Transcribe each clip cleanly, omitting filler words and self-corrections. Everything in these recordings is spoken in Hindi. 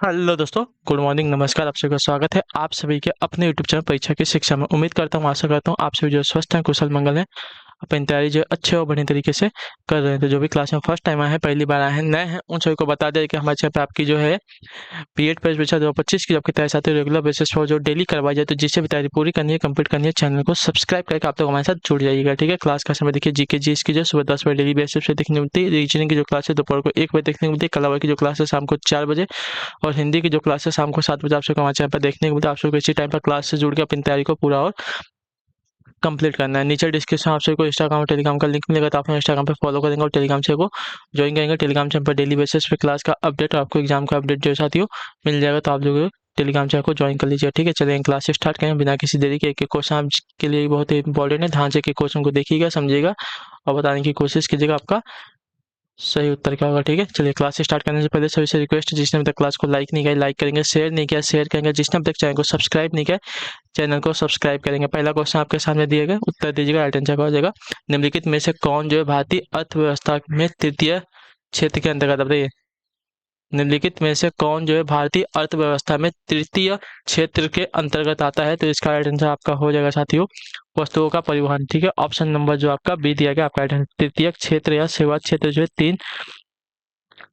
हेलो दोस्तों, गुड मॉर्निंग, नमस्कार। आप सभी का स्वागत है आप सभी के अपने यूट्यूब चैनल परीक्षा की शिक्षा में। उम्मीद करता हूँ, आशा करता हूँ आप सभी जो स्वस्थ हैं, कुशल मंगल हैं, अपनी तैयारी जो है अच्छे और बढ़िया तरीके से कर रहे हैं। तो जो भी क्लास में फर्स्ट टाइम आए हैं, पहली बार आए हैं, नए हैं, उन सभी को बता दें कि हमारे चैनल पे आपकी जो है बीएड प्रवेश परीक्षा 2025 की आपकी तैयारी साथ ही रेगुलर बेसिस पर जो डेली करवाई जाए, तो जिससे भी तैयारी पूरी करनी है, कंप्लीट करनी है, चैनल को सब्सक्राइब करके आप लोग हमारे साथ जुड़ जाइएगा। ठीक है, क्लास का समय देखिए, जीके जीएस की जो सुबह 10 बजे डेली बेसिस पे देखने मिलती है। रीजनिंग की जो क्लास है दोपहर को 1 बजे देखने को मिलती है। कला की जो क्लास है शाम को 4 बजे, और हिंदी की जो क्लास है शाम को 7 बजे आप सबको हमारे चैनल पर देखने को मिलता है। आप सबको इसी टाइम पर क्लास से जुड़ के अपनी तैयारी को पूरा और कंप्लीट करना है। नीचे डिस्क्रिप्शन में आप सबको इंस्टाग्राम और टेलीग्राम का लिंक मिलेगा, तो आप इंस्टाग्राम पे फॉलो करेंगे और टेलीग्राम से को ज्वाइन करेंगे। टेलीग्राम चैनल पर डेली बेसिस पे क्लास का अपडेट और आपको एग्जाम का अपडेट जो साथियों मिल जाएगा, तो आप लोग टेलीग्राम चैनल को ज्वाइन कर लीजिए। ठीक है, चलिए क्लास स्टार्ट करें बिना किसी देरी के। एक एक क्वेश्चन आपके लिए बहुत ही इंपॉर्टेंट है, ध्यान से एक क्वेश्चन को देखिएगा, समझिएगा और बताने की कोशिश कीजिएगा आपका सही उत्तर क्या होगा। ठीक है, चलिए क्लास स्टार्ट करने से पहले सभी से रिक्वेस्ट, जिसने अभी तक क्लास को लाइक नहीं किया लाइक करेंगे, शेयर नहीं किया शेयर करेंगे, जिसने अभी तक चैनल को सब्सक्राइब नहीं किया चैनल को सब्सक्राइब करेंगे। पहला क्वेश्चन आपके सामने दिए गए, उत्तर दीजिएगा, राइट आंसर क्या हो जाएगा। निम्नलिखित में से कौन जो है भारतीय अर्थव्यवस्था में तृतीय क्षेत्र के अंतर्गत, बताइए निम्नलिखित में से कौन जो है भारतीय अर्थव्यवस्था में तृतीय क्षेत्र के अंतर्गत आता है। तो इसका राइट आंसर आपका हो जाएगा साथियों, वस्तुओं का परिवहन। ठीक है, ऑप्शन नंबर जो आपका बी दिया गया आपका राइट आंसर। तृतीय क्षेत्र या सेवा क्षेत्र जो है तीन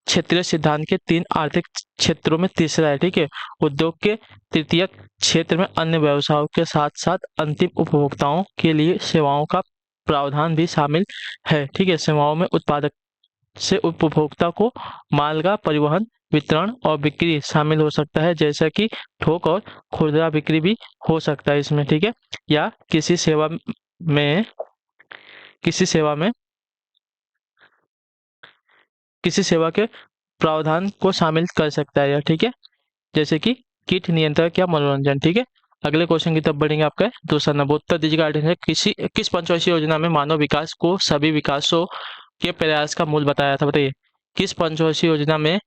क्षेत्रीय सिद्धांत के तीन आर्थिक क्षेत्रों में तीसरा है। ठीक है, उद्योग के तृतीय क्षेत्र में अन्य व्यवसायों के साथ साथ अंतिम उपभोक्ताओं के लिए सेवाओं का प्रावधान भी शामिल है। ठीक है, सेवाओं में उत्पादक से उपभोक्ता को माल का परिवहन, वितरण और बिक्री शामिल हो सकता है, जैसा कि थोक और खुदरा बिक्री भी हो सकता है इसमें। ठीक है, या में किसी सेवा में किसी सेवा के प्रावधान को शामिल कर सकता है। ठीक है, जैसे कि कीट नियंत्रण या मनोरंजन। ठीक है, अगले क्वेश्चन की तरफ बढ़ेंगे। आपका दूसरा नंबर उत्तर दीजिएगा, है किस पंचवर्षीय योजना में मानव विकास को सभी विकासों के प्रयास का मूल बताया था। बताइए किस पंचवर्षीय योजना में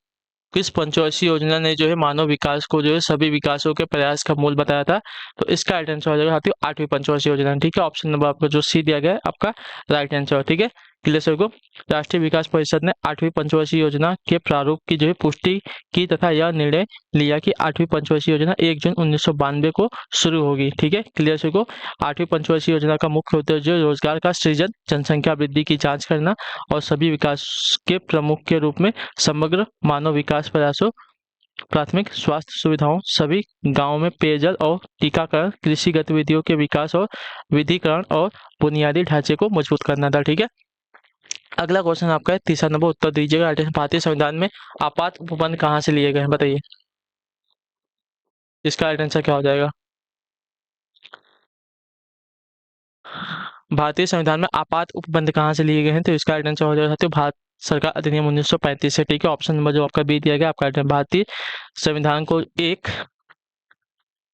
किस पंचवर्षीय योजना ने जो है मानव विकास को जो है सभी विकासों के प्रयास का मूल बताया था। तो इसका राइट आंसर हो जाएगा साथियों 8वीं पंचवर्षीय योजना। ठीक है, ऑप्शन नंबर आपका जो सी दिया गया है आपका राइट आंसर। ठीक है, क्लियर सर को। राष्ट्रीय विकास परिषद ने 8वीं पंचवर्षीय योजना के प्रारूप की जो है पुष्टि की तथा यह निर्णय लिया कि 8वीं पंचवर्षीय योजना 1 जून 1992 को शुरू होगी। ठीक है, क्लियर सर को। 8वीं पंचवर्षीय योजना का मुख्य उद्देश्य जो रोजगार का सृजन, जनसंख्या वृद्धि की जांच करना और सभी विकास के प्रमुख के रूप में समग्र मानव विकास प्रयासों, प्राथमिक स्वास्थ्य सुविधाओं, सभी गांवों में पेयजल और टीकाकरण, कृषि गतिविधियों के विकास और विधिकरण और बुनियादी ढांचे को मजबूत करना था। ठीक है, अगला क्वेश्चन आपका है तीसरा नंबर, उत्तर दीजिएगा। भारतीय संविधान में आपात उपबंध कहाँ से लिए गए हैं, बताइए इसका राइट आंसर क्या हो जाएगा। भारतीय संविधान में आपात उपबंध कहाँ से लिए गए हैं, तो इसका राइट आंसर हो जाएगा साथियों भारत सरकार अधिनियम 1935 से। ठीक है, ऑप्शन नंबर जो आपका बी दिया गया आपका राइट। भारतीय संविधान को एक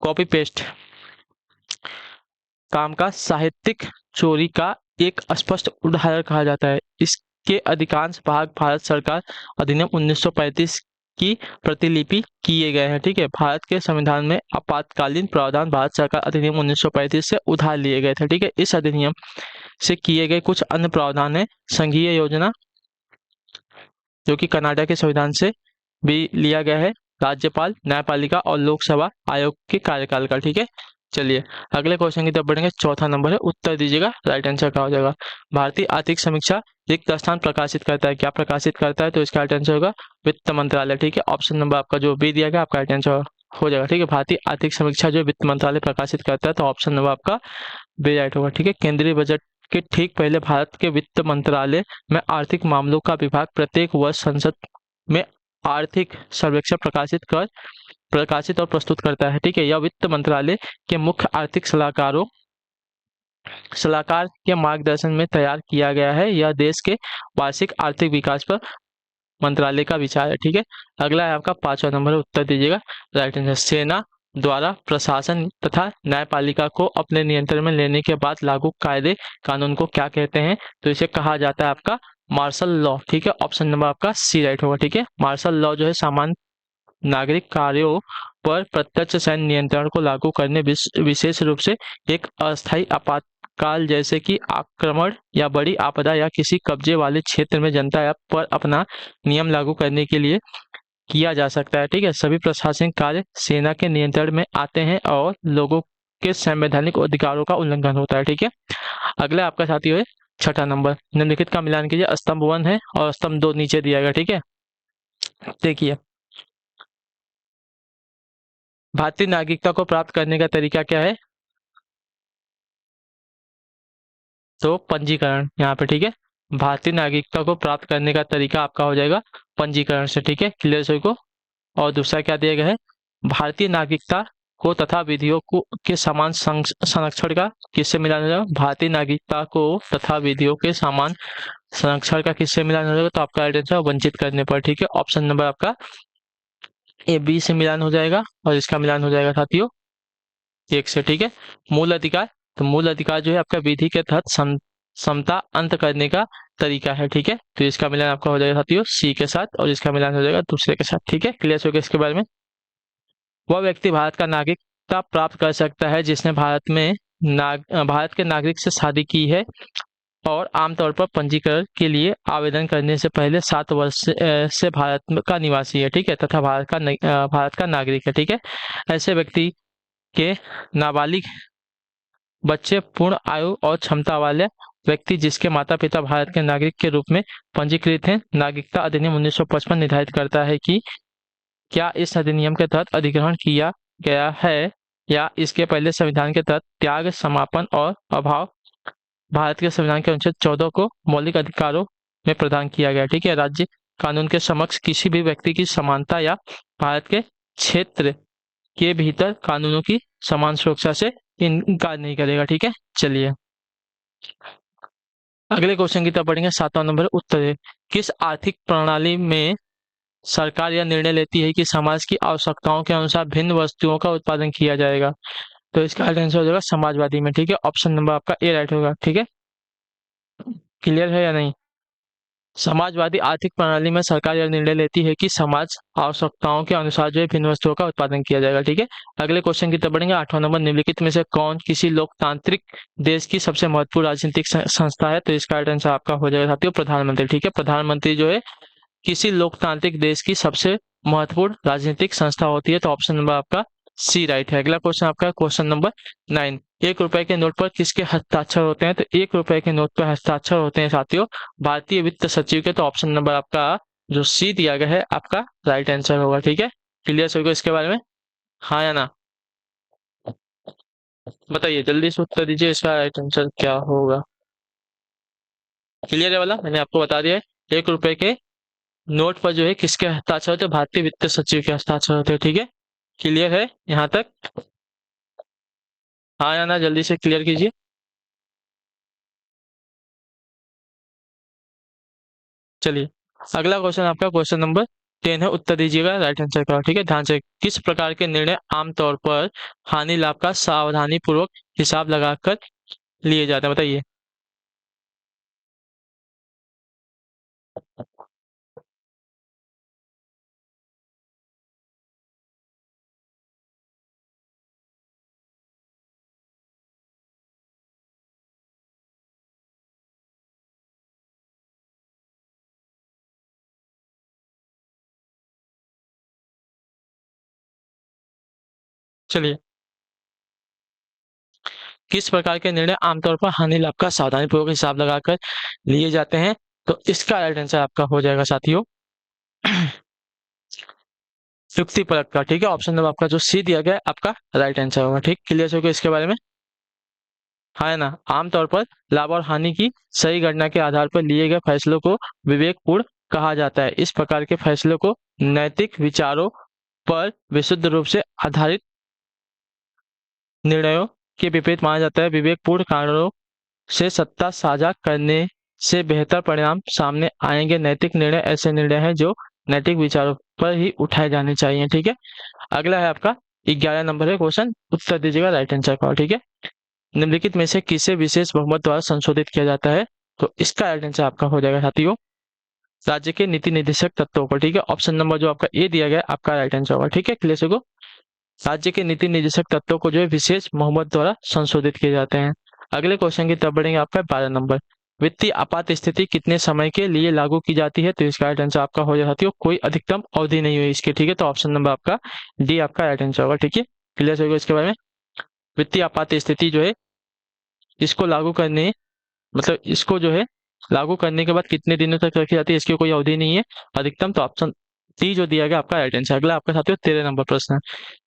कॉपी पेस्ट काम का साहित्यिक चोरी का एक स्पष्ट उदाहरण कहा जाता है। इसके अधिकांश भाग भारत सरकार अधिनियम 1935 की प्रतिलिपि किए गए हैं। ठीक है, भारत के संविधान में आपातकालीन प्रावधान भारत सरकार अधिनियम 1935 से उधार लिए गए थे। ठीक है, इस अधिनियम से किए गए कुछ अन्य प्रावधान है संघीय योजना, जो कि कनाडा के संविधान से भी लिया गया है, राज्यपाल, न्यायपालिका और लोकसभा आयोग के कार्यकाल का। ठीक है, चलिए अगले क्वेश्चन की तरफ बढ़ेंगे। चौथा नंबर है, उत्तर दीजिएगा, राइट आंसर क्या हो जाएगा। भारतीय आर्थिक समीक्षा रिक्त स्थान प्रकाशित करता है, क्या प्रकाशित करता है, तो इसका राइट आंसर होगा वित्त मंत्रालय। ठीक है, ऑप्शन नंबर आपका जो बी दिया गया आपका राइट आंसर हो जाएगा। ठीक है, भारतीय आर्थिक समीक्षा जो वित्त मंत्रालय प्रकाशित करता है, तो ऑप्शन नंबर आपका बी राइट होगा। ठीक है, केंद्रीय बजट के ठीक पहले भारत के वित्त मंत्रालय में आर्थिक मामलों का विभाग प्रत्येक वर्ष संसद में आर्थिक सर्वेक्षण प्रकाशित और प्रस्तुत करता है। ठीक है, यह वित्त मंत्रालय के मुख्य आर्थिक सलाहकार के मार्गदर्शन में तैयार किया गया है। यह देश के वार्षिक आर्थिक विकास पर मंत्रालय का विचार है। ठीक है, अगला है आपका 5वां नंबर, उत्तर दीजिएगा, राइट आंसर। सेना द्वारा प्रशासन तथा न्यायपालिका को अपने नियंत्रण में लेने के बाद लागू कायदे कानून को क्या कहते हैं, तो इसे कहा जाता है आपका मार्शल लॉ। ठीक है, ऑप्शन नंबर आपका सी राइट होगा। ठीक है, मार्शल लॉ जो है सामान्य नागरिक कार्यों पर प्रत्यक्ष सैन्य नियंत्रण को लागू करने, विशेष रूप से एक अस्थायी आपातकाल जैसे कि आक्रमण या बड़ी आपदा या किसी कब्जे वाले क्षेत्र में जनता पर अपना नियम लागू करने के लिए किया जा सकता है। ठीक है, सभी प्रशासनिक कार्य सेना के नियंत्रण में आते हैं और लोगों के संवैधानिक अधिकारों का उल्लंघन होता है। ठीक है, अगला आपका साथी है छठा नंबर, निम्नलिखित का मिलान कीजिए। स्तंभ 1 है और स्तंभ 2 नीचे दिया गया। ठीक है, देखिए, भारतीय नागरिकता को प्राप्त करने का तरीका क्या है? तो पंजीकरण यहाँ पे। ठीक है, भारतीय नागरिकता को प्राप्त करने का तरीका आपका हो जाएगा पंजीकरण से। ठीक है, क्लियर सभी को। और दूसरा क्या दिया गया है? भारतीय नागरिकता को तथा विधियों को के समान संरक्षण का किससे मिलान हो जाएगा? भारतीय नागरिकता को तथा विधियों के समान संरक्षण का किससे मिलान हो जाएगा? तो आपका राइट आंसर वंचित करने पर। ठीक है, ऑप्शन नंबर आपका ए बी से मिलान हो जाएगा और इसका मिलान हो जाएगा साथियों 1 से। ठीक है, मूल अधिकार, तो मूल अधिकार जो है आपका विधि के तहत समता अंत करने का तरीका है। ठीक है, तो इसका मिलान आपका हो जाएगा साथियों सी के साथ और इसका मिलान हो जाएगा दूसरे के साथ। ठीक है, क्लियर हो गया इसके बारे में। वह व्यक्ति भारत का नागरिकता प्राप्त कर सकता है जिसने भारत के नागरिक से शादी की है और आमतौर पर पंजीकरण के लिए आवेदन करने से पहले 7 वर्ष से भारत का निवासी है। ठीक है, तथा भारत का नागरिक है। ठीक है, ऐसे व्यक्ति के नाबालिग बच्चे पूर्ण आयु और क्षमता वाले व्यक्ति जिसके माता पिता भारत के नागरिक के रूप में पंजीकृत हैं। नागरिकता अधिनियम 1955 निर्धारित करता है कि क्या इस अधिनियम के तहत अधिग्रहण किया गया है या इसके पहले संविधान के तहत त्याग, समापन और अभाव भारत के संविधान के अनुच्छेद 14 को मौलिक अधिकारों में प्रदान किया गया। ठीक है, राज्य कानून के समक्ष किसी भी व्यक्ति की समानता या भारत के क्षेत्र के भीतर कानूनों की समान सुरक्षा से इनकार नहीं करेगा। ठीक है, चलिए अगले क्वेश्चन की तरफ बढ़ेंगे। 7वां नंबर उत्तर है, किस आर्थिक प्रणाली में सरकार यह निर्णय लेती है कि समाज की आवश्यकताओं के अनुसार भिन्न वस्तुओं का उत्पादन किया जाएगा? तो इसका आंसर हो जाएगा समाजवादी में। ठीक है, ऑप्शन नंबर आपका ए राइट होगा। ठीक है, क्लियर है या नहीं? समाजवादी आर्थिक प्रणाली में सरकार यह निर्णय लेती है कि समाज आवश्यकताओं के अनुसार जो है भिन्न वस्तुओं का उत्पादन किया जाएगा। ठीक है, अगले क्वेश्चन की तरफ बढ़ेंगे। 8वां नंबर, निम्नलिखित में से कौन किसी लोकतांत्रिक देश की सबसे महत्वपूर्ण राजनीतिक संस्था है? तो इसका आंसर आपका हो जाएगा साथियों प्रधानमंत्री। ठीक है, प्रधानमंत्री जो है किसी लोकतांत्रिक देश की सबसे महत्वपूर्ण राजनीतिक संस्था होती है। तो ऑप्शन नंबर आपका सी राइट है। अगला क्वेश्चन आपका क्वेश्चन नंबर 9, 1 रुपए के नोट पर किसके हस्ताक्षर होते हैं? तो 1 रुपए के नोट पर हस्ताक्षर होते हैं साथियों भारतीय वित्त सचिव के। तो ऑप्शन नंबर आपका जो सी दिया गया है आपका राइट आंसर होगा। ठीक है, क्लियर होगा इसके बारे में, हाँ या ना? बताइए जल्दी से उत्तर दीजिए, इसका राइट आंसर क्या होगा? क्लियर है वाला, मैंने आपको बता दिया है। 1 रुपए के नोट पर जो है किसके हस्ताक्षर होते हैं? भारतीय वित्त सचिव के हस्ताक्षर होते हैं। ठीक है, क्लियर है यहाँ तक, हाँ या ना? जल्दी से क्लियर कीजिए। चलिए अगला क्वेश्चन आपका क्वेश्चन नंबर 10 है, उत्तर दीजिएगा राइट आंसर का। ठीक है, ध्यान से, किस प्रकार के निर्णय आमतौर पर हानि लाभ का सावधानी पूर्वक हिसाब लगाकर लिए जाते हैं? बताइए। चलिए, किस प्रकार के निर्णय आमतौर पर हानि लाभ का सावधानी पूर्वक हिसाब लगाकर लिए जाते हैं? तो इसका राइट आंसर आपका हो जाएगा साथियों युक्ति परक का। ठीक है, ऑप्शन नंबर आपका जो सी दिया गया है आपका राइट आंसर होगा। ठीक, क्लियर हो गया इसके बारे में, हाँ ना? आमतौर पर लाभ और हानि की सही गणना के आधार पर लिए गए फैसलों को विवेकपूर्ण कहा जाता है। इस प्रकार के फैसलों को नैतिक विचारों पर विशुद्ध रूप से आधारित निर्णयों के विपरीत माना जाता है। विवेकपूर्ण कारणों से सत्ता साझा करने से बेहतर परिणाम सामने आएंगे। नैतिक निर्णय ऐसे निर्णय हैं जो नैतिक विचारों पर ही उठाए जाने चाहिए। ठीक है, अगला है आपका 11 नंबर है क्वेश्चन, उत्तर दीजिएगा राइट आंसर का। ठीक है, निम्नलिखित में से किसे विशेष बहुमत द्वारा संशोधित किया जाता है? तो इसका राइट आंसर आपका हो जाएगा साथियों राज्य के नीति निर्देशक तत्वों पर। ठीक है, ऑप्शन नंबर जो आपका ए दिया गया आपका राइट आंसर होगा। ठीक है, क्लियर को राज्य के नीति निर्देशक तत्वों को जो है विशेष बहुमत द्वारा संशोधित किए जाते हैं। अगले क्वेश्चन की तरफ बढ़ेंगे आपका 12 नंबर, वित्तीय आपात स्थिति कितने समय के लिए लागू की जाती है? तो इसका राइट आंसर आपका हो जाएगा साथियों, कोई अधिकतम अवधि नहीं हुई इसकी, ठीक है। तो ऑप्शन नंबर आपका डी आपका राइट आंसर होगा, ठीक है। क्लियर होगा इसके बारे में। वित्तीय आपात स्थिति जो है इसको लागू करने मतलब इसको जो है लागू करने के बाद कितने दिनों तक रखी जाती है, इसकी कोई अवधि नहीं है अधिकतम। तो ऑप्शन डी जो दिया गया आपका राइट आंसर। अगला आपका साथियों 13 नंबर प्रश्न है।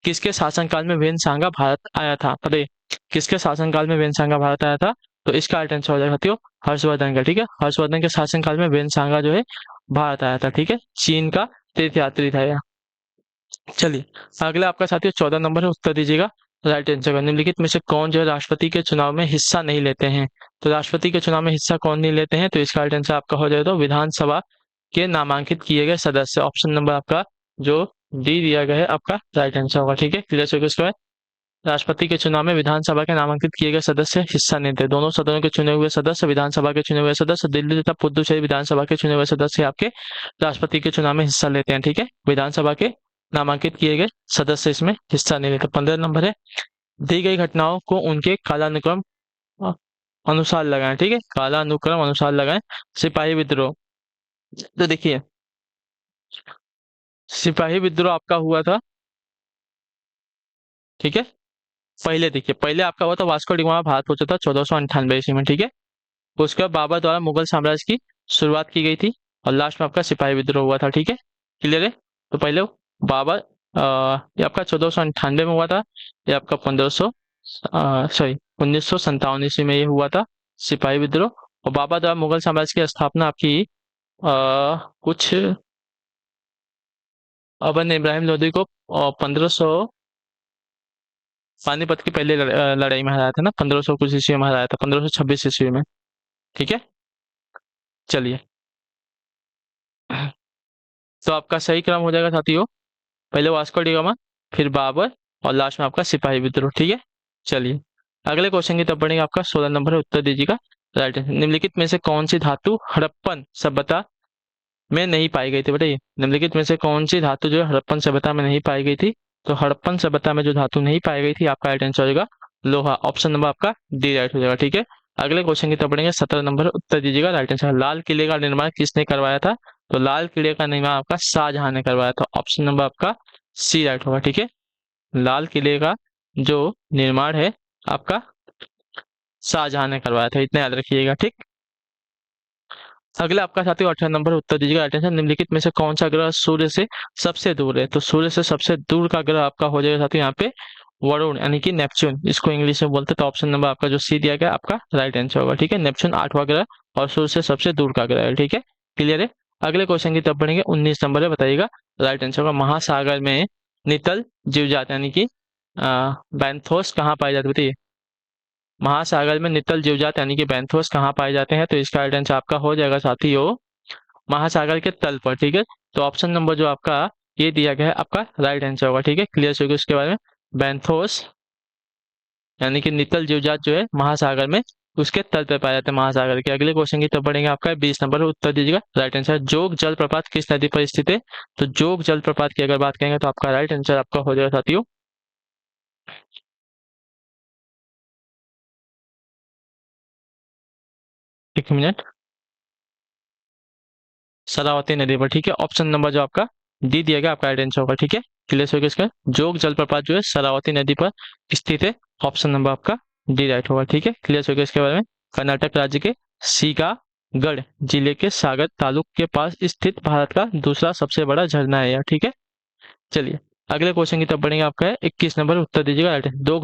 किसके शासनकाल में वेनसांगा भारत आया था? पता किसके शासनकाल में वेनसांगा भारत आया था? तो इसका राइट आंसर हो जाएगा साथियों हर्षवर्धन का, ठीक है। हर्षवर्धन के शासनकाल में वेनसांगा जो है भारत आया था, ठीक है। चीन का तीर्थयात्री था यह। चलिए अगला आपका साथियों 14 नंबर है, उत्तर दीजिएगा राइट आंसर का। निम्नलिखित में से कौन जो है राष्ट्रपति के चुनाव में हिस्सा नहीं लेते हैं? तो राष्ट्रपति के चुनाव में हिस्सा कौन नहीं लेते हैं? तो इसका राइट आंसर आपका हो जाएगा तो विधानसभा के नामांकित किए गए सदस्य। ऑप्शन नंबर आपका जो डी दिया गया है आपका राइट आंसर होगा, ठीक है। क्लियर हो गया इसके बाद। राष्ट्रपति के चुनाव में विधानसभा के नामांकित किए गए सदस्य हिस्सा नहीं देते। दोनों सदनों के चुने हुए सदस्य, विधानसभा के चुने हुए सदस्य, दिल्ली तथा पुदुचेरी विधानसभा के चुने हुए सदस्य आपके राष्ट्रपति के चुनाव में हिस्सा लेते हैं, ठीक है। विधानसभा के नामांकित किए गए सदस्य इसमें हिस्सा नहीं लेते। 15 नंबर है, दी गई घटनाओं को उनके कालानुक्रम अ, अनुसार लगाएं, ठीक है। कालानुक्रम अनुसार लगाएं। सिपाही विद्रोह, तो देखिए सिपाही विद्रोह आपका हुआ था, ठीक है। पहले देखिए पहले आपका हुआ था वास्को डी गामा भारत पहुंचा था 1498 ईस्वी में, ठीक है। उसके बाद बाबर द्वारा मुगल साम्राज्य की शुरुआत की गई थी और लास्ट में आपका सिपाही विद्रोह हुआ था, ठीक है। क्लियर है। तो पहले बाबर ये आपका 1498 में हुआ था, ये आपका 1500 सॉरी 1957 ईस्वी में ये हुआ था सिपाही विद्रोह। और बाबर द्वारा मुगल साम्राज्य की स्थापना आपकी कुछ अबन इब्राहिम लोदी को 1500 पानीपत की पहले लड़ाई में हराया था ना, 1500 कुछ ईस्वी में हराया था, 1526 ईस्वी में, ठीक है। चलिए तो आपका सही क्रम हो जाएगा साथियों, पहले वास्को डी गामा, फिर बाबर और लास्ट में आपका सिपाही विद्रोह, ठीक है। चलिए अगले क्वेश्चन की तरफ बढ़ेंगे। आपका 16 नंबर है, उत्तर दीजिएगा राइट आंसर। निम्नलिखित में से कौन सी धातु हड़प्पन सभ्यता में नहीं पाई गई थी? बताइए निम्नलिखित में से कौन सी धातु जो है हड़प्पन सभ्यता में नहीं पाई गई थी? तो हड़प्पन सभ्यता में जो धातु नहीं पाई गई थी आपका राइट आंसर हो जाएगा लोहा। ऑप्शन नंबर आपका डी राइट हो जाएगा, ठीक है। अगले क्वेश्चन की तरफ बढ़ेंगे। 17 नंबर उत्तर दीजिएगा राइट आंसर। लाल किले का निर्माण किसने करवाया था? तो लाल किले का निर्माण आपका शाहजहां ने करवाया था। ऑप्शन नंबर आपका सी राइट होगा, ठीक है। लाल किले का जो निर्माण है आपका शाहजहां ने करवाया था, इतना याद रखिएगा, ठीक। अगला आपका साथियों 18 नंबर उत्तर दीजिएगा राइट आंसर। निम्नलिखित में से कौन सा ग्रह सूर्य से सबसे दूर है? तो सूर्य से सबसे दूर का ग्रह आपका हो जाएगा साथियों यहाँ पे वरुण यानी कि नेपच्यून, इसको इंग्लिश में बोलते हैं। तो ऑप्शन नंबर आपका जो सी दिया गया आपका राइट आंसर होगा, ठीक है। नेपच्यून 8वां ग्रह और सूर्य से सबसे दूर का ग्रह है, ठीक है। क्लियर है। अगले क्वेश्चन की तरफ बढ़ेंगे। 19 नंबर है, बताइएगा राइट आंसर होगा महासागर में नितल जीवजात यानी कि बैंथोस कहाँ पाए जाते? बताइए महासागर में नितल जीवजात यानी कि बैंथोस कहाँ पाए जाते हैं? तो इसका राइट आंसर आपका हो जाएगा साथियों महासागर के तल पर, ठीक है। तो ऑप्शन नंबर जो आपका ये दिया गया है आपका राइट आंसर होगा, ठीक है। क्लियर होगा इसके बारे में। बैंथोस यानी कि नितल जीवजात जो है महासागर में उसके तल पर पाए जाते हैं महासागर के। अगले क्वेश्चन की तरफ बढ़ेंगे। आपका 20 नंबर उत्तर दीजिएगा राइट आंसर। जोग जलप्रपात किस नदी पर स्थित है? तो जोग जलप्रपात की अगर बात करेंगे तो आपका राइट आंसर आपका हो जाएगा साथियों एक मिनट शरावती नदी पर, ठीक है। ऑप्शन नंबर जो आपका डी दिया गया आपका राइट आंसर होगा, ठीक है। क्लियर हो गया इसका। जोग जलप्रपात जो है शरावती नदी पर स्थित है। ऑप्शन नंबर आपका डी राइट होगा, ठीक है। क्लियर हो गया इसके बारे में। कर्नाटक राज्य के सीकागढ़ जिले के सागर तालुक के पास स्थित भारत का दूसरा सबसे बड़ा झरना है यह, ठीक है। चलिए अगले क्वेश्चन की तरफ बढ़ेंगे। आपका है 21 नंबर उत्तर दीजिएगा राइट। 2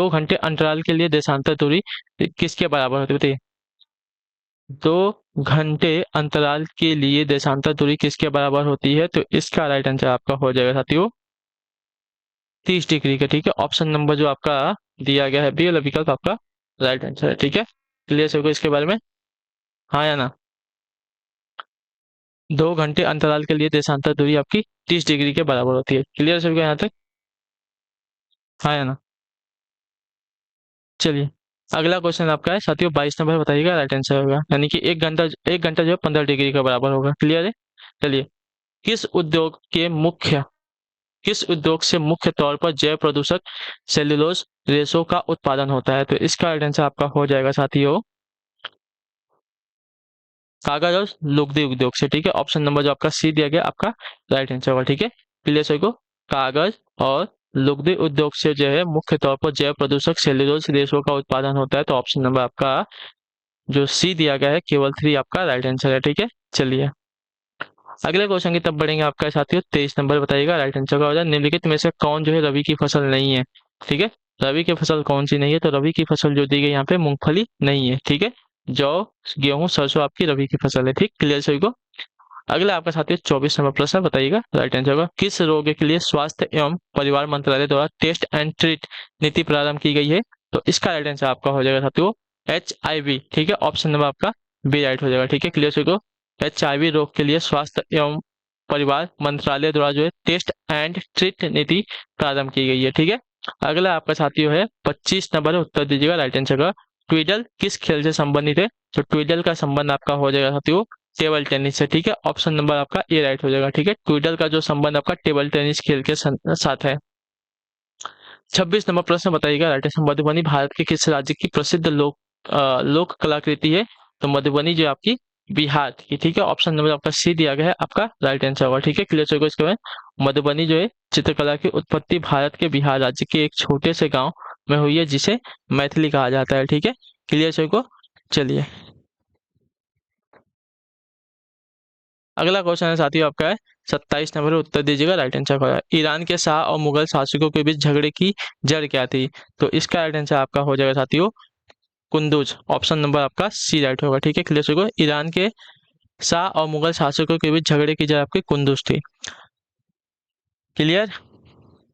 घंटे अंतराल के लिए देशांतर दूरी किसके बराबर होती है? बताइए 2 घंटे अंतराल के लिए देशांतर दूरी किसके बराबर होती है? तो इसका राइट आंसर आपका हो जाएगा साथियों 30 डिग्री का, ठीक है। ऑप्शन नंबर जो आपका दिया गया है बी वाला विकल्प आपका राइट आंसर है, ठीक है। क्लियर होगा इसके बारे में, हाँ या ना? 2 घंटे अंतराल के लिए देशांतर दूरी आपकी 30 डिग्री के बराबर होती है। क्लियर होगा यहाँ तक, हाँ या ना? चलिए अगला क्वेश्चन आपका है साथियों 22 नंबर बताइएगा राइट आंसर होगा यानी कि 1 घंटा जो है 15 डिग्री के बराबर होगा। क्लियर है। चलिए किस उद्योग के मुख्य किस उद्योग से मुख्य तौर पर जैव प्रदूषक सेल्यूलोज रेशों का उत्पादन होता है? तो इसका राइट आंसर आपका हो जाएगा साथियों कागज और लुगदी उद्योग से, ठीक है। ऑप्शन नंबर जो आपका सी दिया गया आपका राइट आंसर होगा, ठीक है। क्लियर सभी को। कागज और लुगदी उद्योग से जो है मुख्य तौर पर जैव प्रदूषक सेल्यूलोज रेशों का उत्पादन होता है, तो ऑप्शन नंबर आपका जो सी दिया गया है केवल 3 आपका राइट आंसर है, ठीक है। चलिए अगले क्वेश्चन की तब बढ़ेंगे आपका साथियों। 23 नंबर बताइएगा राइट आंसर का हो जाए, निम्नलिखित में से कौन जो है रबी की फसल नहीं है, ठीक है। रबी की फसल कौन सी नहीं है, तो रबी की फसल जो दी गई यहाँ पे मूंगफली नहीं है, ठीक है। जौ गेहूं सरसों आपकी रबी की फसल है, ठीक। क्लियर सभी को। अगला आपका साथियों 24 नंबर प्रश्न बताइएगा राइट आंसर का। किस रोग के लिए स्वास्थ्य एवं परिवार मंत्रालय द्वारा टेस्ट एंड ट्रीट नीति प्रारंभ की गई है, तो इसका राइट आंसर आपका हो जाएगा साथियों HIV, ठीक है। ऑप्शन नंबर आपका बी राइट हो जाएगा, ठीक है। क्लियर सभी को। HIV रोग के लिए स्वास्थ्य एवं परिवार मंत्रालय द्वारा जो है टेस्ट एंड ट्रीट नीति प्रारंभ की गई है, ठीक है। अगला आपका साथियों है 25 नंबर है, उत्तर दीजिएगा राइट आंसर का। ट्विडल किस खेल से संबंधित है, तो ट्विडल का संबंध आपका हो जाएगा साथियों टेबल टेनिस से, ठीक है। ऑप्शन नंबर आपका ए राइट हो जाएगा, ठीक है। ट्विडल का जो संबंध आपका टेबल टेनिस खेल के साथ है। 26 नंबर प्रश्न बताइएगा राइट आंसर। मधुबनी भारत के किस राज्य की प्रसिद्ध लोक कलाकृति है, तो मधुबनी जो आपकी बिहार की, ठीक है। ऑप्शन नंबर आपका सी दिया गया है आपका राइट आंसर होगा, ठीक है। क्लियर चलेगा इसके बाद। मधुबनी जो है चित्रकला की उत्पत्ति भारत के बिहार राज्य के एक छोटे से गांव में हुई है जिसे मैथिली कहा जाता है, ठीक है। क्लियर चलेगा। चलिए अगला क्वेश्चन है साथियों आपका है 27 नंबर, उत्तर दीजिएगा राइट आंसर का। ईरान के शाह और मुगल शासकों के बीच झगड़े की जड़ क्या थी, तो इसका राइट आंसर आपका हो जाएगा साथियों कुंदुज। ऑप्शन नंबर आपका सी राइट होगा, ठीक है। क्लियर चलेगा। ईरान के शाह और मुगल शासकों के बीच झगड़े की जड़ आपकी कुंदुज थी। क्लियर।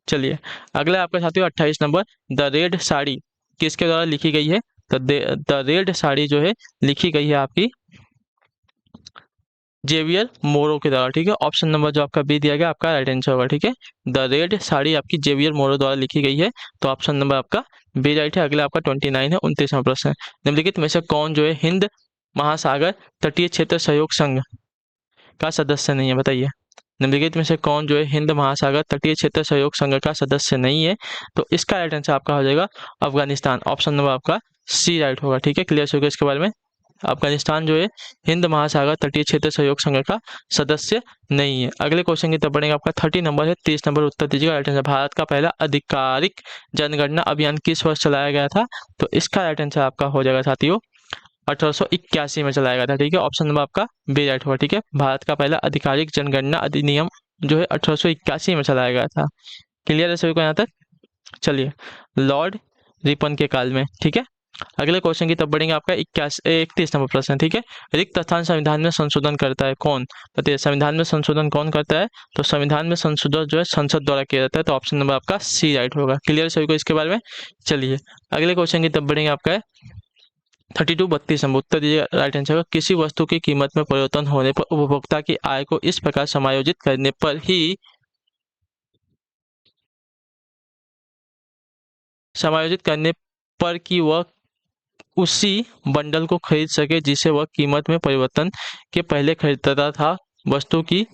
चलिए अगला आपका साथियों 28 नंबर, द रेड साड़ी किसके द्वारा लिखी गई है, तो द रेड साड़ी जो है लिखी गई है आपकी जेवियर मोरो के द्वारा, ठीक है। ऑप्शन नंबर जो आपका बी दिया गया आपका राइट आंसर होगा, ठीक है। द रेड साड़ी आपकी जेवियर मोरो द्वारा लिखी गई है, तो ऑप्शन नंबर आपका बी राइट है। अगला आपका 29 है, 29वां प्रश्न है। निम्नलिखित में से कौन जो है हिंद महासागर तटीय क्षेत्र सहयोग संघ का सदस्य नहीं है, बताइए। निम्नलिखित में से कौन जो है हिंद महासागर तटीय क्षेत्र सहयोग संघ का सदस्य नहीं है, तो इसका राइट आंसर आपका हो जाएगा अफगानिस्तान। ऑप्शन नंबर आपका सी राइट होगा, ठीक है। क्लियर होगा इसके बारे में। अफगानिस्तान जो है हिंद महासागर तटीय क्षेत्र सहयोग संघ का सदस्य नहीं है। अगले क्वेश्चन की तरफ बढ़ेंगे आपका 30 नंबर है, 30 नंबर उत्तर दीजिएगा राइट आंसर। भारत का पहला आधिकारिक जनगणना अभियान किस वर्ष चलाया गया था, तो इसका राइट आंसर आपका हो जाएगा साथियों 1881 में चलाया गया था, ठीक है। ऑप्शन नंबर आपका बी राइट होगा, ठीक है। भारत का पहला आधिकारिक जनगणना अधिनियम जो है 1881 में चलाया गया था। क्लियर है सभी को यहाँ तक। चलिए लॉर्ड रिपन के काल में, ठीक है। अगले क्वेश्चन की तब बढ़ेंगे आपका 31 नंबर प्रश्न, ठीक है। रिक्त स्थान संविधान में संशोधन करता है कौन, बताइए। संविधान में संशोधन कौन करता है, तो संविधान में संशोधन जो है संसद द्वारा किया जाता है, तो ऑप्शन नंबर आपका सी राइट होगा। क्लियर सभी को इसके बारे में। चलिए अगले क्वेश्चन की तब बढ़ेंगे आपका 32 नंबर, उत्तर दीजिए राइट आंसर। किसी वस्तु की कीमत में परिवर्तन होने पर उपभोक्ता की आय को इस प्रकार समायोजित करने पर कि वह उसी बंडल को खरीद सके जिसे वह कीमत में परिवर्तन के पहले खरीदता था। वस्तु की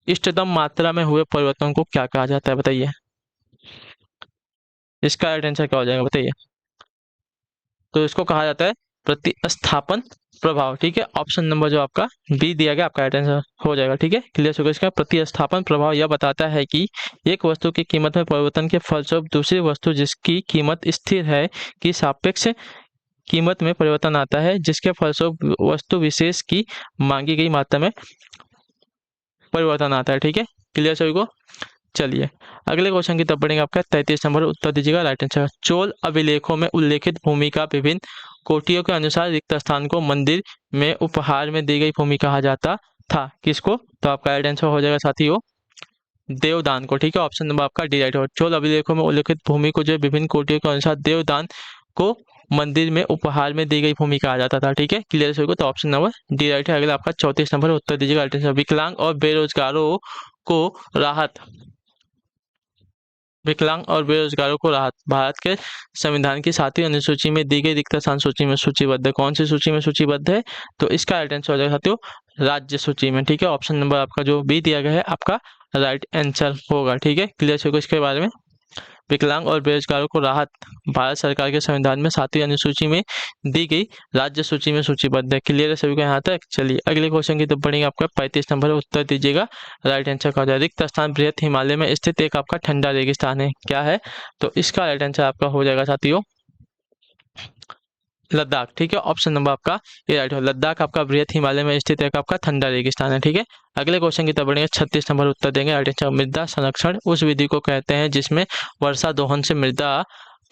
इष्टतम मात्रा में हुए परिवर्तन को क्या कहा जाता है, बताइए। इसका राइट आंसर क्या हो जाएगा, बताइए। तो इसको कहा जाता है प्रतिस्थापन प्रभाव, ठीक है। ऑप्शन नंबर जो आपका बी दिया गया आपका राइट आंसर हो जाएगा, ठीक है। क्लियर होगा इसका। प्रतिस्थापन प्रभाव यह बताता है कि एक वस्तु की कीमत में परिवर्तन के फलस्वरूप दूसरी वस्तु जिसकी कीमत स्थिर है की सापेक्ष कीमत में परिवर्तन आता है, जिसके फलस्वरूप वस्तु विशेष की मांगी गई मात्रा में परिवर्तन आता है, ठीक है। क्लियर सभी को। चलिए अगले क्वेश्चन की तरफ बढ़ेंगे आपका 33 नंबर, उत्तर दीजिएगा राइट आंसर। चोल अभिलेखों में उल्लेखित भूमि का विभिन्न कोटियों के अनुसार रिक्त स्थान को मंदिर में उपहार में दी गई भूमि कहा जाता था, किसको, तो आपका राइट आंसर हो जाएगा साथियों देवदान को, ठीक है। ऑप्शन नंबर आपका डी राइट होगा। चोल अभिलेखों में उल्लेखित भूमि को जो विभिन्न कोटियों के अनुसार देवदान को मंदिर में उपहार में दी गई भूमि कहा जाता था, ठीक है। क्लियर सभी को। तो ऑप्शन नंबर डी राइट है। अगला आपका 34 नंबर, उत्तर दीजिएगा राइट आंसर। विकलांग और बेरोजगारों को राहत भारत के संविधान की 7वीं अनुसूची में दी गई रिक्त स्थान सूची में सूचीबद्ध है। कौन सी सूची में सूचीबद्ध है, तो इसका राइट आंसर हो जाएगा साथियों राज्य सूची में, ठीक है। ऑप्शन नंबर आपका जो बी दिया गया है आपका राइट आंसर होगा, ठीक है। क्लियर होगा इसके बारे में। विकलांग और बेरोजगारों को राहत भारत सरकार के संविधान में 7वीं अनुसूची में दी गई राज्य सूची में सूचीबद्ध है। क्लियर है सभी को यहाँ तक? चलिए अगले क्वेश्चन की तरफ बढ़ेंगे। आपका 35 नंबर उत्तर दीजिएगा। राइट आंसर का हो जाएगा रिक्त स्थान बृहत हिमालय में स्थित एक आपका ठंडा रेगिस्तान है। क्या है? तो इसका राइट आंसर आपका हो जाएगा साथियों लद्दाख। ठीक है, ऑप्शन नंबर आपका ये राइट हो। लद्दाख आपका बृहत हिमालय में स्थित एक आपका ठंडा रेगिस्तान है। ठीक है, अगले क्वेश्चन की तरफ बढ़ेंगे। 36 नंबर उत्तर देंगे। राइट आंसर मृदा संरक्षण उस विधि को कहते हैं जिसमें वर्षा दोहन से मृदा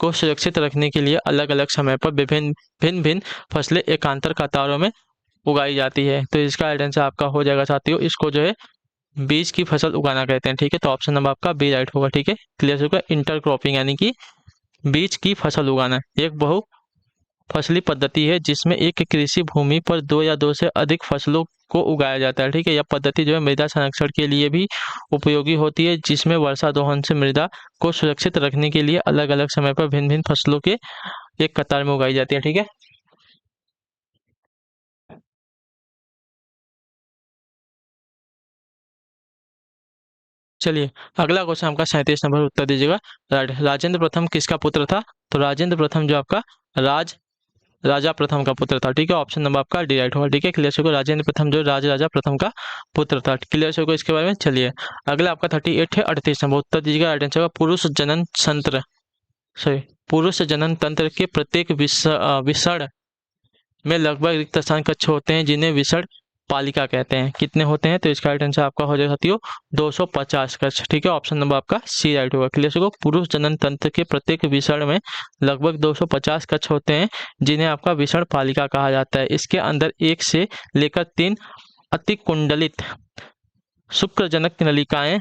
को सुरक्षित रखने के लिए अलग अलग समय पर भिन्न भिन्न फसलें एकांतर कतारों में उगाई जाती है। तो इसका राइट आंसर आपका हो जाएगा साथियों, इसको जो है बीज की फसल उगाना कहते हैं। ठीक है, तो ऑप्शन नंबर आपका बी राइट होगा। ठीक है, क्लियर होगा। इंटरक्रॉपिंग यानी कि बीज की फसल उगाना एक बहु फसली पद्धति है जिसमें एक कृषि भूमि पर दो या दो से अधिक फसलों को उगाया जाता है। ठीक है, यह पद्धति जो है मृदा संरक्षण के लिए भी उपयोगी होती है जिसमें वर्षा दोहन से मृदा को सुरक्षित रखने के लिए अलग अलग समय पर भिन्न भिन्न फसलों के एक कतार में उगाई जाती है। ठीक है, चलिए अगला क्वेश्चन आपका 37 नंबर उत्तर दीजिएगा। राजेंद्र प्रथम किसका पुत्र था? तो राजेंद्र प्रथम जो आपका राजा प्रथम का पुत्र था। ठीक है, ऑप्शन नंबर आपका डी राइट होगा। ठीक है, क्लियर को राजेंद्र प्रथम जो राजा प्रथम का पुत्र था। क्लियर को इसके बारे में। चलिए अगला आपका 38 है। 38 नंबर उत्तर दीजिएगा। राइट आंसर पुरुष जनन तंत्र के प्रत्येक विसड़ में लगभग रिक्त स्थान कक्ष होते हैं जिन्हें विसड़ पालिका कहते हैं। कितने होते हैं? तो इसका राइट आंसर आपका हो जाएगा साथियों 250 कक्ष। ठीक है, ऑप्शन नंबर आपका सी राइट होगा। क्लियर को पुरुष जनन तंत्र के प्रत्येक विसड़ में लगभग 250 कक्ष होते हैं जिन्हें आपका विसड़ पालिका कहा जाता है। इसके अंदर 1 से लेकर 3 अतिकुंडलित शुक्रजनक नलिकाएं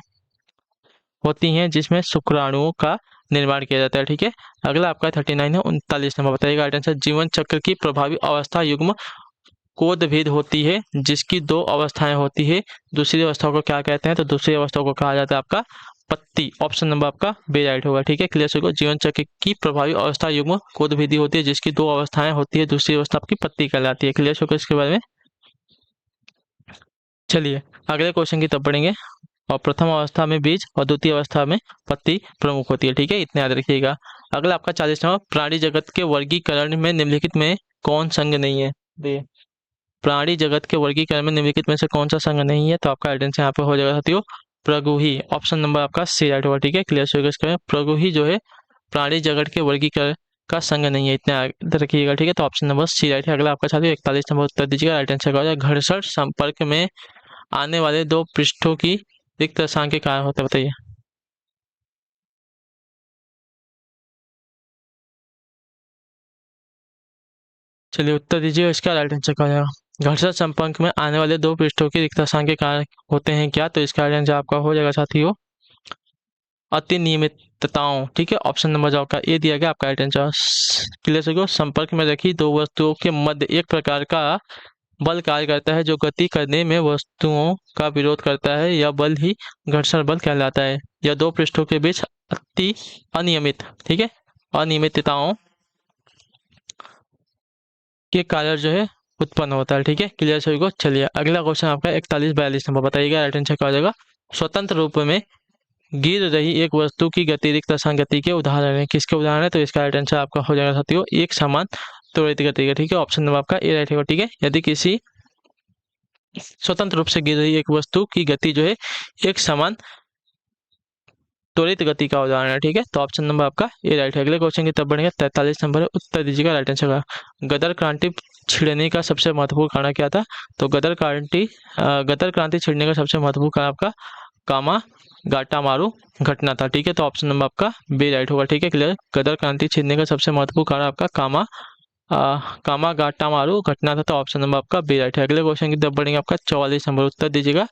होती हैं जिसमें शुक्राणुओं का निर्माण किया जाता है। ठीक है, अगला आपका 39 है। 39 नंबर बताइएगा राइट आंसर। जीवन चक्र की प्रभावी अवस्था युग्म कोद भेद होती है जिसकी 2 अवस्थाएं होती है। दूसरी अवस्था को क्या कहते हैं? तो दूसरी अवस्था को कहा जाता है आपका पत्ती। ऑप्शन नंबर आपका बी राइट होगा। ठीक है, क्लियर हो। जीवन चक्र की प्रभावी अवस्था युग्म कोद भेदी होती है जिसकी 2 अवस्थाएं होती है। दूसरी अवस्था आपकी पत्ती कहलाती है। क्लियर होगा इसके बारे में। चलिए अगले क्वेश्चन की तरफ बढ़ेंगे। और प्रथम अवस्था में बीज और द्वितीय अवस्था में पत्ती प्रमुख होती है। ठीक है, इतने याद रखिएगा। अगला आपका 40 नंबर प्राणी जगत के वर्गीकरण में निम्नलिखित में कौन संघ नहीं है? प्राणी जगत के वर्गीकरण में निम्नलिखित में से कौन सा संघ नहीं है? तो आपका आइडेंटिटी यहाँ पे हो जाएगा साथियों प्रगुही। ऑप्शन नंबर आपका सी राइट होगा। ठीक है, क्लियर होगा इसका। प्रगुही जो है प्राणी जगत के वर्गीकरण का संघ नहीं है, इतना याद रखिएगा। ठीक है, तो ऑप्शन नंबर सी राइट है। अगला आपका साथियों 41 नंबर उत्तर दीजिएगा। राइट आंसर का हो जाएगा घर्षण संपर्क में आने वाले 2 पृष्ठों की रिक्त स्थान के कारण होते हैं। बताइए। चलिए उत्तर दीजिए इसका। राइट आंसर क्या हो जाएगा? घर्षण संपर्क में आने वाले 2 पृष्ठों की रिक्त स्थान के कारण होते हैं क्या? तो इसका राइट आंसर आपका हो जाएगा साथियों अतिनियमितताओं। ठीक है, ऑप्शन नंबर जो आपका ए दिया गया आपका राइट आंसर। क्लियर से संपर्क में रखी 2 वस्तुओं के मध्य एक प्रकार का बल कार्य करता है जो गति करने में वस्तुओं का विरोध करता है। यह बल ही घर्षण बल कहलाता है। यह 2 पृष्ठों के बीच अति अनियमित, ठीक है, अनियमितताओं के कारण जो है उत्पन्न होता है। ठीक है, क्लियर सभी को। चलिए अगला क्वेश्चन आपका 41-42 नंबर बताइएगा। राइट आंसर क्या हो जाएगा? स्वतंत्र रूप में गिर रही एक वस्तु की गतिरिक्त असंगति के उदाहरण है। किसके उदाहरण है? तो इसका राइट आंसर आपका हो जाएगा साथियों एक समान त्वरित गति का। ठीक है, ऑप्शन नंबर आपका ए राइट होगा। ठीक है, यदि किसी स्वतंत्र रूप से गिर रही एक वस्तु की गति जो है एक समान त्वरित गति का उदाहरण है। ठीक है, तो ऑप्शन नंबर आपका ए राइट है। अगले क्वेश्चन की तरफ बढ़ेंगे। 43 नंबर है, उत्तर दीजिएगा। राइट आंसर का गदर क्रांति छिड़ने का सबसे महत्वपूर्ण कारण क्या था? तो गदर क्रांति छिड़ने का सबसे महत्वपूर्ण कारण आपका कामा गाटा मारू घटना था। ठीक है, तो ऑप्शन नंबर आपका बी राइट होगा। ठीक है, क्लियर। गदर क्रांति छिड़ने का सबसे महत्वपूर्ण कारण आपका कामा गाटा मारू घटना था। तो ऑप्शन नंबर आपका बी राइट है। अगले क्वेश्चन की तरफ बढ़ेंगे। आपका 44 नंबर उत्तर दीजिएगा।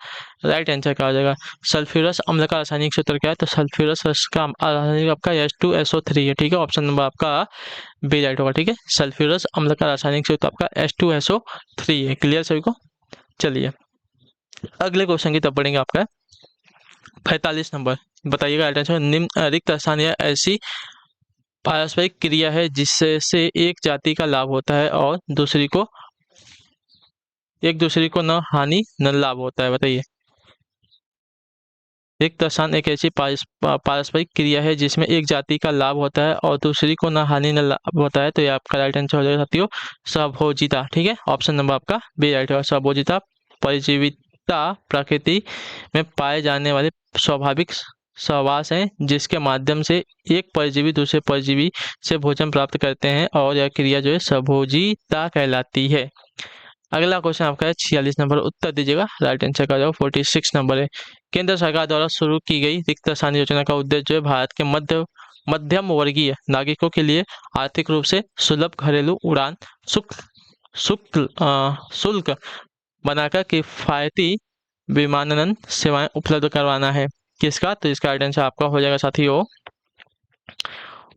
राइट आंसर क्या हो जाएगा? सल्फ्यूरस अम्ल का रासायनिक सूत्र क्या है? तो सल्फ्यूरस का रासायनिक आपका H2SO3 है। ठीक है, ऑप्शन नंबर आपका बी राइट होगा। ठीक है, सल्फ्यूरस अम्ल का रासायनिक सूत्र आपका H2SO3 है। क्लियर सभी को। चलिए अगले क्वेश्चन की तरफ बढ़ेंगे। आपका 45 नंबर बताइएगा। राइट आंसर निम्न रिक्त स्थान या ऐसी पारस्परिक क्रिया है जिससे एक जाति का लाभ होता है और एक दूसरे को न हानि न लाभ होता है। बताइए। रिक्त स्थान एक ऐसी पारस्परिक क्रिया है जिसमें एक जाति का लाभ होता है और दूसरी को न हानि न लाभ होता है। तो ये आपका राइट आंसर हो जाएगा साथियों स्वभोजिता। ठीक है, ऑप्शन नंबर आपका बी राइट होगा स्वभोजिता। परजीविता प्रकृति में पाए जाने वाले स्वाभाविक सहवास हैं जिसके माध्यम से एक परजीवी दूसरे परजीवी से भोजन प्राप्त करते हैं और यह क्रिया जो है स्वभोजिता कहलाती है। अगला क्वेश्चन आपका है 46 नंबर, उत्तर दीजिएगा। राइट आंसर का जवाब 46 नंबर है। केंद्र सरकार द्वारा शुरू की गई रिक्त स्थान योजना का उद्देश्य जो है भारत के मध्यम वर्गीय नागरिकों के लिए आर्थिक रूप से सुलभ घरेलू उड़ान शुल्क बनाकर किफायती विमानन सेवाएं उपलब्ध करवाना है। किसका? तो इसका राइट आंसर आपका हो जाएगा साथियों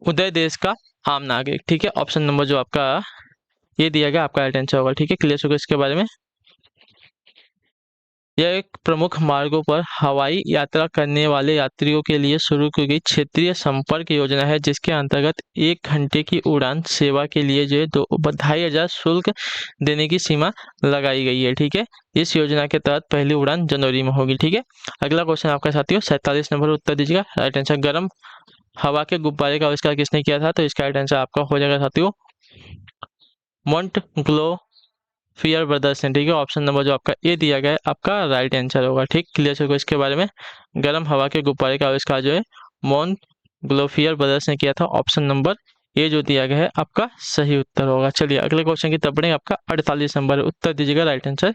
उदय देश का आम नागरिक। ठीक है, ऑप्शन नंबर जो आपका ये दिया गया आपका राइट आंसर होगा। ठीक है, क्लियर होगा इसके बारे में। यह एक प्रमुख मार्गों पर हवाई यात्रा करने वाले यात्रियों के लिए शुरू की गई क्षेत्रीय संपर्क योजना है जिसके अंतर्गत 1 घंटे की उड़ान सेवा के लिए जो है 2,500 शुल्क देने की सीमा लगाई गई है। ठीक है, इस योजना के तहत पहली उड़ान जनवरी में होगी। ठीक है, अगला क्वेश्चन आपका साथियों 47 नंबर, उत्तर दीजिएगा। राइट आंसर गर्म हवा के गुब्बारे का आविष्कार किसने किया था? तो इसका राइट आंसर आपका हो जाएगा साथियों मोंटग्लोफियर ब्रदर्स ने। ठीक है, ऑप्शन नंबर जो आपका ए दिया गया है आपका राइट आंसर होगा। ठीक, क्लियर होगा इसके बारे में। गर्म हवा के गुब्बारे का आविष्कार जो है मोंटग्लोफियर ब्रदर्स ने किया था। ऑप्शन नंबर ए जो दिया गया है आपका सही उत्तर होगा। चलिए अगले क्वेश्चन की तरफ बढ़ेंगे। आपका 48 नंबर, उत्तर दीजिएगा। राइट आंसर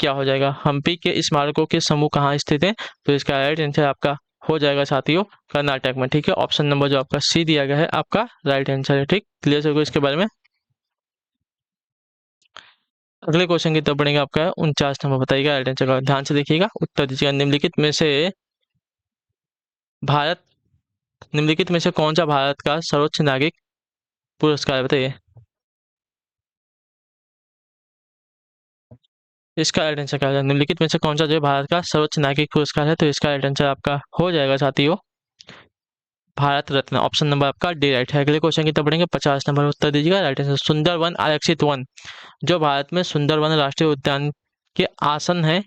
क्या हो जाएगा? हम्पी के स्मारकों के समूह कहाँ स्थित है? तो इसका राइट आंसर आपका हो जाएगा साथियों कर्नाटक में। ठीक है, ऑप्शन नंबर जो आपका सी दिया गया है आपका राइट आंसर है। ठीक, क्लियर होगा इसके बारे में। अगले क्वेश्चन की तरफ बढ़ेंगे। आपका 49 नंबर, बताइएगा राइट आंसर का। ध्यान से देखिएगा, उत्तर दीजिएगा। भारत निम्नलिखित में से कौन सा भारत का सर्वोच्च नागरिक पुरस्कार है? बताइए। इसका राइट आंसर क्या है? निम्नलिखित में से कौन सा जो है भारत का सर्वोच्च नागरिक पुरस्कार है? तो इसका राइट आंसर आपका हो जाएगा साथियों भारत रत्न। ऑप्शन नंबर आपका डी राइट है। अगले क्वेश्चन की तरफ बढ़ेंगे। 50 नंबर, उत्तर दीजिएगा। राइट आंसर सुंदरवन आरक्षित वन जो भारत में सुंदरवन राष्ट्रीय उद्यान के आसन है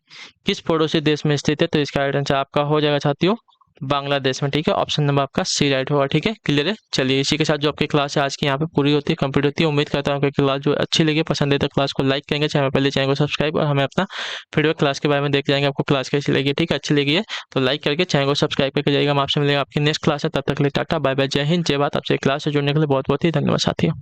किस पड़ोसी देश में स्थित है? तो इसका राइट आंसर आपका हो जाएगा साथियों बांग्लादेश में। ठीक है, ऑप्शन नंबर आपका सी राइट होगा। ठीक है, क्लियर है। चलिए इसी के साथ जो आपकी क्लास है आज की यहाँ पे पूरी होती है, कंप्लीट होती है। उम्मीद करता हूँ आपकी क्लास जो अच्छी लगी, पसंद है तो क्लास को लाइक करेंगे, चैनल पहले चैनल को सब्सक्राइब और हमें अपना फीडबैक क्लास के बारे में देख जाएंगे। आपको क्लास कैसी लगी? ठीक है, अच्छी लगी है तो लाइक करके चैनल को सब्सक्राइब करके जाएगा। हम आपसे मिलेगा आपकी नेक्स्ट क्लास है, तब तक के लिए टाटा बाय बाय, जय हिंद, जय भारत। आपसे क्लास से जुड़ने के लिए बहुत बहुत ही धन्यवाद साथियों।